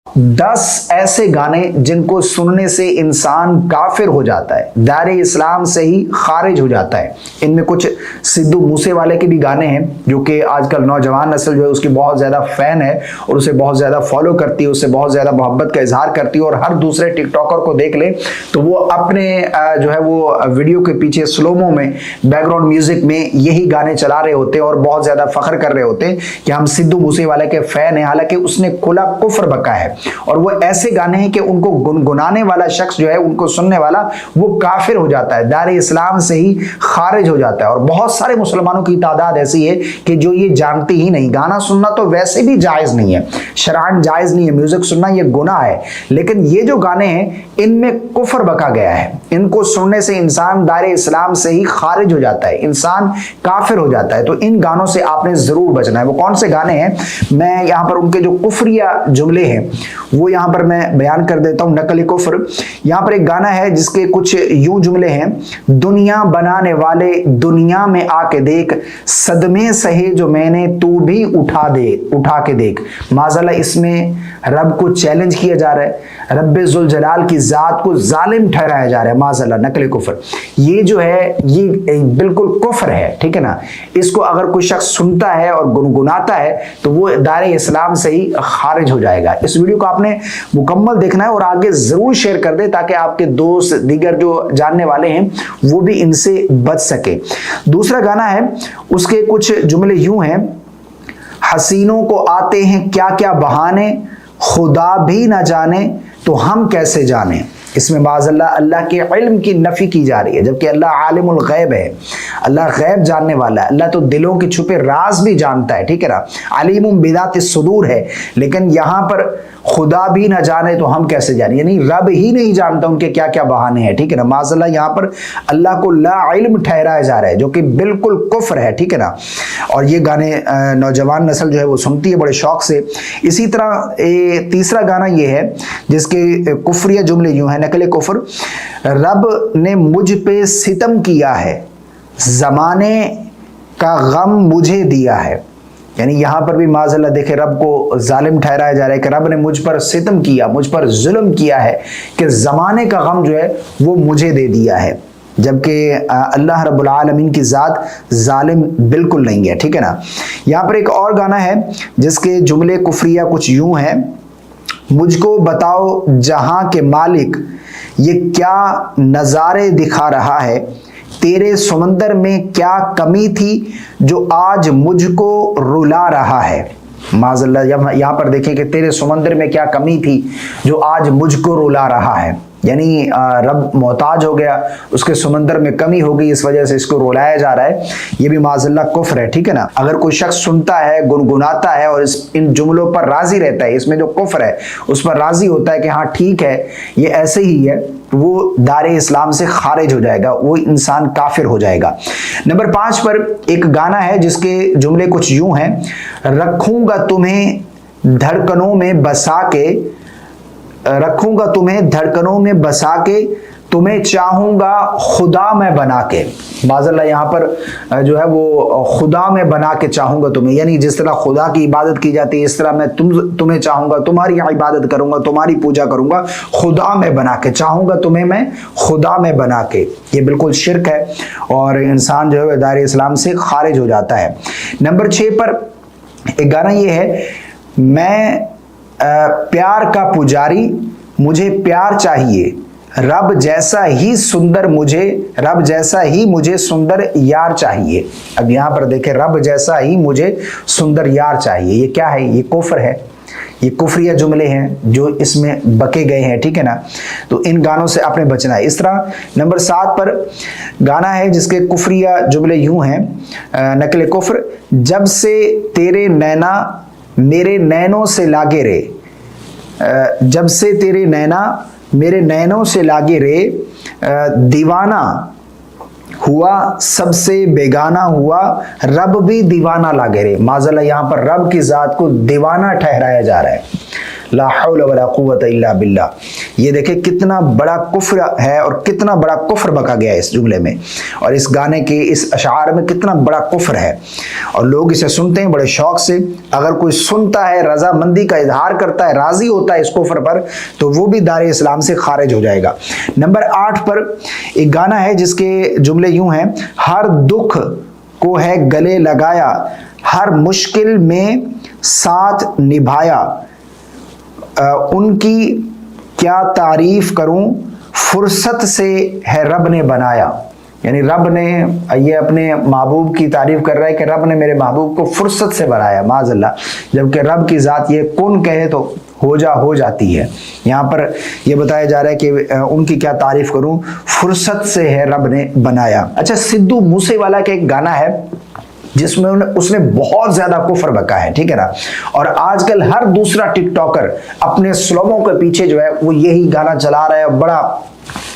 10 ऐसे गाने जिनको सुनने से इंसान काफिर हो जाता है, दायरे इस्लाम से ही खारिज हो जाता है। इनमें कुछ सिद्धू मूसेवाले के भी गाने हैं जो कि आजकल नौजवान नस्ल जो है उसकी बहुत ज़्यादा फ़ैन है और उसे बहुत ज़्यादा फॉलो करती है, उससे बहुत ज़्यादा मोहब्बत का इजहार करती है। और हर दूसरे टिकटॉकर को देख ले तो वो अपने जो है वो वीडियो के पीछे स्लोमो में बैकग्राउंड म्यूजिक में यही गाने चला रहे होते हैं और बहुत ज़्यादा फख्र कर रहे होते हैं कि हम सिद्धू मूसेवाले के फ़ैन हैं। हालांकि उसने खुला कुफ्र बका है और वो ऐसे गाने हैं कि उनको गुनगुनाने वाला शख्स जो है, उनको सुनने वाला, वो काफिर हो जाता है, दायरे इस्लाम से ही खारिज हो जाता है। और बहुत सारे मुसलमानों की तादाद ऐसी है कि जो ये जानती ही नहीं। गाना सुनना तो वैसे भी जायज़ नहीं है, शरअन जायज़ नहीं है, म्यूजिक सुनना ये गुनाह है, लेकिन ये जो गाने हैं इनमें कुफ्र बका गया है। इनको सुनने से इंसान दायरे इस्लाम से ही खारिज हो जाता है, इंसान काफिर हो जाता है। तो इन गानों से आपने जरूर बचना है। वो कौन से गाने हैं, मैं यहाँ पर उनके जो कुफ्रिया जुमले हैं वो यहाँ पर मैं बयान कर देता हूँ। नकल कुफ्र, यहाँ पर एक गाना है जिसके कुछ यूं जुमले हैं। दुनिया बनाने वाले दुनिया में आके देख, सदमे सहे जो मैंने तू भी उठा के देख। माज़अल्लाह इसमें रब को चैलेंज किया जा रहा है, रब्बे जुल जलाल की जात को जालिम ठहराया जा रहा है। माज़अल्लाह नकल कुफ्र ये जो है ये बिल्कुल कुफ्र है, ठीक है ना। इसको अगर कोई शख्स सुनता है और गुनगुनाता है तो वो दायरे इस्लाम से ही खारिज हो जाएगा। इस वीडियो को आपने मुकम्मल देखना है और आगे जरूर शेयर कर दे ताकि आपके दोस्त दीगर जो जानने वाले हैं वो भी इनसे बच सके। दूसरा गाना है, उसके कुछ जुमले यूं हैं। हसीनों को आते हैं क्या क्या बहाने, खुदा भी ना जाने तो हम कैसे जाने। इसमें माज़अल्लाह अल्लाह के इल्म की नफ़ी की जा रही है, जबकि अल्लाह आलिमुल गैब है, अल्लाह गैब जानने वाला है। अल्लाह तो दिलों के छुपे राज भी जानता है, ठीक है ना, अलीमुम बिदातिस सुदूर है। लेकिन यहाँ पर खुदा भी ना जाने तो हम कैसे जाने, यानी रब ही नहीं जानता उनके क्या क्या बहाने हैं, ठीक है ना। माज़अल्लाह यहाँ पर अल्लाह को ला इल्म ठहराया जा रहा है जो कि बिल्कुल कुफ्र है, ठीक है ना। और ये गाने नौजवान नस्ल जो है वो सुनती है बड़े शौक से। इसी तरह तीसरा गाना ये है जिसके कुफ्रिया जुमले यूं हैं। नकल कुफ्र, रब ने मुझ पे सितम किया है, ज़माने का गम मुझे दिया है। यानी यहाँ पर भी माज़अल्लाह देखे रब को जालिम ठहराया जा रहा है कि रब ने मुझ पर सितम किया, मुझ पर जुल्म किया है कि ज़माने का गम जो है वो मुझे दे दिया है, जबकि अल्लाह रब्बुल आलमीन की ज़ात जालिम बिल्कुल नहीं है, ठीक है ना। यहाँ पर एक और गाना है जिसके जुमले कुफ्रिया कुछ यूं हैं। मुझको बताओ जहां के मालिक ये क्या नज़ारे दिखा रहा है, तेरे समंदर में क्या कमी थी जो आज मुझको रुला रहा है। माज़अल्लाह यहाँ पर देखें कि तेरे समंदर में क्या कमी थी जो आज मुझको रुला रहा है, यानी रब मोहताज हो गया, उसके समंदर में कमी हो गई, इस वजह से इसको रुलाया जा रहा है। ये भी माज़अल्लाह कुफ्र है, ठीक है ना। अगर कोई शख्स सुनता है, गुनगुनाता है और इन जुमलों पर राजी रहता है, इसमें जो कुफ्र है उस पर राजी होता है कि हाँ ठीक है ये ऐसे ही है, वो दायरे इस्लाम से खारिज हो जाएगा, वो इंसान काफिर हो जाएगा। नंबर 5 पर एक गाना है जिसके जुमले कुछ यूं हैं। रखूंगा तुम्हें धड़कनों में बसा के, रखूंगा तुम्हें धड़कनों में बसा के, तुम्हें चाहूंगा खुदा में बना के। माज़अल्लाह यहाँ पर जो है वो खुदा में बना के चाहूंगा तुम्हें, यानी जिस तरह खुदा की इबादत की जाती है इस तरह मैं तुम्हें चाहूंगा, तुम्हारी इबादत करूंगा, तुम्हारी पूजा करूंगा, खुदा में बना के चाहूंगा तुम्हें मैं खुदा में बना के। ये बिल्कुल शिर्क है और इंसान जो है दायरे इस्लाम से खारिज हो जाता है। नंबर 6 पर एक गाना ये है। मैं प्यार का पुजारी, मुझे प्यार चाहिए, रब जैसा ही सुंदर मुझे, रब जैसा ही मुझे सुंदर यार चाहिए। अब यहाँ पर देखें, रब जैसा ही मुझे सुंदर यार चाहिए, ये क्या है, ये कुफ्र है, ये कुफ्रिया जुमले हैं जो इसमें बके गए हैं, ठीक है ना। तो इन गानों से आपने बचना है। इस तरह नंबर 7 पर गाना है जिसके कुफ्रिया जुमले यूं हैं। नकल कुफ्र, जब से तेरे नैना मेरे नैनों से लागे रे, जब से तेरे नैना मेरे नैनों से लागे रे, दीवाना हुआ सबसे बेगाना हुआ, रब भी दीवाना लागे रे। माज़अल्लाह यहाँ पर रब की ज़ात को दीवाना ठहराया जा रहा है। ला हौला वला कुव्वता इल्ला बिल्लाह। یہ دیکھیں کتنا بڑا کفر ہے اور کتنا بڑا کفر بکا گیا ہے اس جملے میں، اور اس گانے کے اس اشعار میں کتنا بڑا کفر ہے، اور لوگ اسے سنتے ہیں بڑے شوق سے۔ اگر کوئی سنتا ہے، رضامندی کا اظہار کرتا ہے، راضی ہوتا ہے اس کفر پر، تو وہ بھی دار اسلام سے خارج ہو جائے گا۔ نمبر 8 پر ایک گانا ہے جس کے جملے یوں ہیں: ہر دکھ کو ہے گلے لگایا، ہر مشکل میں ساتھ نبھایا، ان کی کیا تعریف کروں، فرصت سے ہے رب نے بنایا۔ یعنی رب نے، یہ اپنے محبوب کی تعریف کر رہا ہے کہ رب نے میرے محبوب کو فرصت سے بنایا، معاذ اللہ، جبکہ رب کی ذات یہ کن کہے تو ہو جاتی ہے۔ یہاں پر یہ بتایا جا رہا ہے کہ ان کی کیا تعریف کروں، فرصت سے ہے رب نے بنایا۔ اچھا، سدھو موسے والا کا ایک گانا ہے جس میں اس نے بہت زیادہ کفر بکا ہے، ٹھیک ہے نا، اور آج کل ہر دوسرا ٹک ٹاکر اپنے سلوگوں کے پیچھے جو ہے وہ یہی گانا چلا رہا ہے، بڑا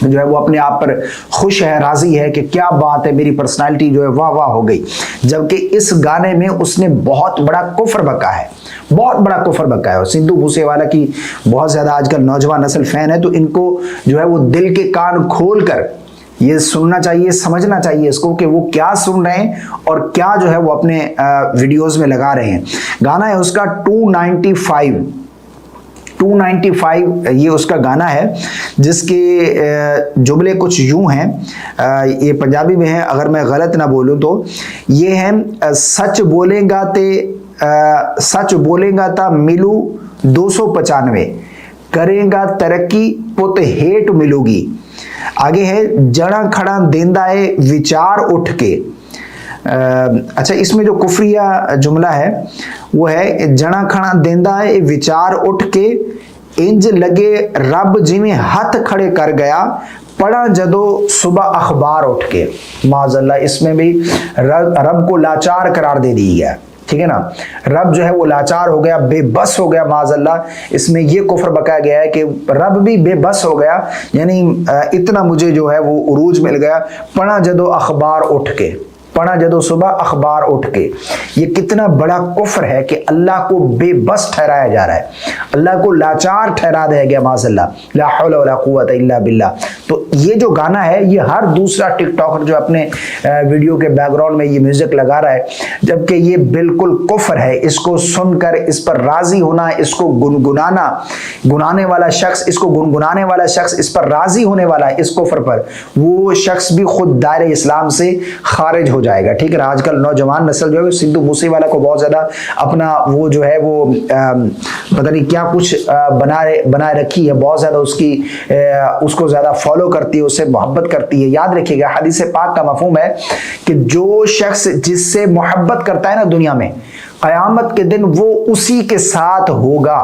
جو ہے وہ اپنے آپ پر خوش ہے، راضی ہے کہ کیا بات ہے، میری پرسنالٹی جو ہے واہ واہ ہو گئی، جبکہ اس گانے میں اس نے بہت بڑا کفر بکا ہے، بہت بڑا کفر بکا ہے۔ اور سدھو موسے والا کی بہت زیادہ آج کل نوجوان نسل فین ہے، تو ان کو جو ہے وہ دل کے کان کھول کر یہ سننا چاہیے، سمجھنا چاہیے اس کو کہ وہ کیا سن رہے ہیں اور کیا جو ہے وہ اپنے ویڈیوز میں لگا رہے ہیں۔ گانا ہے اس کا 295، یہ اس کا گانا ہے جس کے جملے کچھ یوں ہیں، یہ پنجابی میں ہے، اگر میں غلط نہ بولوں تو یہ ہے: سچ بولیں گا تا ملو 295، کریں گا ترقی پت ہیٹ ملو گی۔ آگے ہے: جڑا کھڑا دیندا ہے وچار اٹھ کے۔ اچھا، اس میں جو کفریہ جملہ ہے وہ ہے: جڑا کھڑا دیندا ہے وچار اٹھ کے، انج لگے رب جویں ہاتھ کھڑے کر گیا، پڑھا جدو صبح اخبار اٹھ کے۔ معاذ اللہ، اس میں بھی رب کو لاچار قرار دے دی گیا، ٹھیک ہے نا، رب جو ہے وہ لاچار ہو گیا، بے بس ہو گیا، معاذ اللہ۔ اس میں یہ کفر بکایا گیا ہے کہ رب بھی بے بس ہو گیا، یعنی اتنا مجھے جو ہے وہ عروج مل گیا، پڑھا جدو اخبار اٹھ کے، پڑھا جدو صبح اخبار اٹھ کے۔ یہ کتنا بڑا کفر ہے کہ اللہ کو بے بس ٹھہرایا جا رہا ہے، اللہ کو لاچار ٹھہرا دیا گیا، معاذ اللہ، لا حول ولا قوت الا باللہ۔ تو یہ جو گانا ہے یہ ہر دوسرا ٹک ٹاکر جو اپنے ویڈیو کے بیک گراؤنڈ میں یہ میوزک لگا رہا ہے، جبکہ یہ بالکل کفر ہے۔ اس کو سن کر اس پر راضی ہونا، اس کو گنگنانے والا شخص، اس کو گنگنانے والا شخص، اس پر راضی ہونے والا اس کفر پر، وہ شخص بھی خود دائرہ اسلام سے خارج ہو جائے گا، ٹھیک ہے نا۔ آج کل نوجوان نسل جو ہے سدھو موسے والا کو بہت زیادہ اپنا وہ جو ہے وہ پتہ نہیں کیا کچھ بنائے رکھی ہے، بہت زیادہ اس کو زیادہ فالو کرتی ہے، اس سے محبت کرتی ہے۔ یاد رکھیے گا، حدیث پاک کا مفہوم ہے کہ جو شخص جس سے محبت کرتا ہے نا دنیا میں، قیامت کے دن وہ اسی کے ساتھ ہوگا۔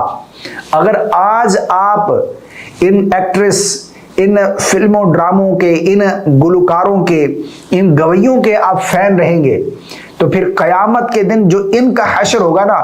اگر آج آپ ان ایکٹریس، ان فلموں ڈراموں کے، ان گلوکاروں کے، ان گویوں کے آپ فین رہیں گے، تو پھر قیامت کے دن جو ان کا حشر ہوگا نا،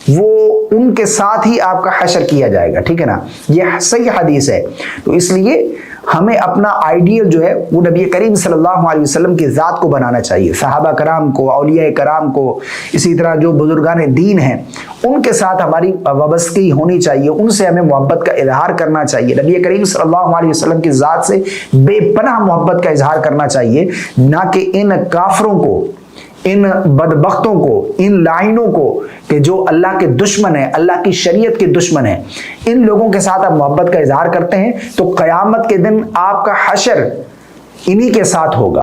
وہ ان کے ساتھ ہی آپ کا حشر کیا جائے گا، ٹھیک ہے نا۔ یہ صحیح حدیث ہے۔ تو اس لیے ہمیں اپنا آئیڈیل جو ہے وہ نبی کریم صلی اللہ علیہ وسلم کی ذات کو بنانا چاہیے، صحابہ کرام کو، اولیاء کرام کو، اسی طرح جو بزرگان دین ہیں ان کے ساتھ ہماری وابستگی ہونی چاہیے، ان سے ہمیں محبت کا اظہار کرنا چاہیے، نبی کریم صلی اللہ علیہ وسلم کی ذات سے بے پناہ محبت کا اظہار کرنا چاہیے، نہ کہ ان کافروں کو، ان بدبختوں کو، ان لائنوں کو کہ جو اللہ کے دشمن ہیں، اللہ کی شریعت کے دشمن ہیں، ان لوگوں کے ساتھ آپ محبت کا اظہار کرتے ہیں تو قیامت کے دن آپ کا حشر انہی کے ساتھ ہوگا۔